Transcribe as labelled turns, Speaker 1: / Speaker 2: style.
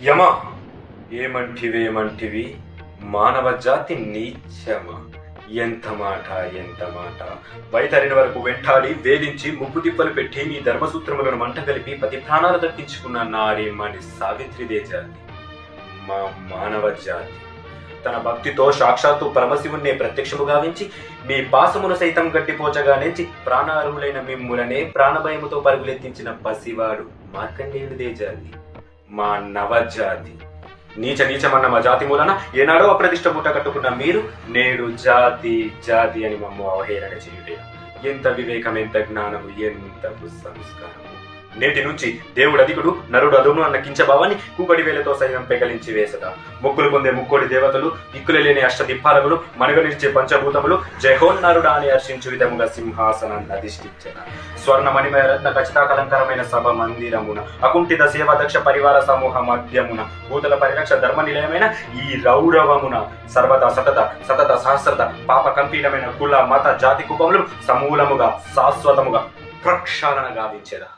Speaker 1: యమ ఏమంటివేమంటివి మానవ జాతి నీచమా? ఎంత మాట ఎంత మాట! వైతరిని వరకు వెంటాడి వేధించి ముప్పు తిప్పలు పెట్టి నీ ధర్మసూత్రములను మంట కలిపి పతి ప్రాణాలు దక్కించుకున్న నారీ మణి సావిత్రిదే జాతి మా మానవ జాతి. తన భక్తితో సాక్షాత్తు పరమశివుణ్ణి ప్రత్యక్షము గావించి మీ పాసమును సైతం గట్టిపోచగా నెంచి ప్రాణార్హులైన మిమ్ములనే ప్రాణభయముతో పరుగులెత్తించిన పసివాడు మార్కండేయుడిదే జాతి మా నవజాతి. నీచ నీచమన్న మా జాతి మూలన ఏనాడో అప్రతిష్ట పుట్ట కట్టుకున్న మీరు నేడు జాతి జాతి అని మమ్ము అవహేళన చేయుటే ఎంత వివేకం, ఎంత జ్ఞానము, ఎంత సంస్కారము! నేటి నుంచి దేవుడు అధికుడు నరుడు అదును అన్న కించభావాన్ని కూకడి వేలతో సైతం పెకలించి వేసట. మొక్కులు పొందే ముక్కోడి దేవతలు, దిక్కులు లేని అష్టదిప్పాలకులు, మనుగనిచ్చే పంచభూతములు జయహోన్నరుడా అని హర్షించు విధముగా సింహాసనాన్ని అధిష్ఠించిన స్వర్ణ మణిమయ రత్న ఖచ్చితాకలంకరమైన సభ మందిరమున అకుంఠిత సేవాదక్ష పరివార సమూహ మధ్యమున భూతల పరిరక్ష ధర్మ నిలయమైన ఈ రౌరవమున సర్వదా సతత సతత సహస్రత పాప కంపీలమైన కుల మత జాతి కుపములు సమూలముగా శాశ్వతముగా ప్రక్షాళన గావించెదా.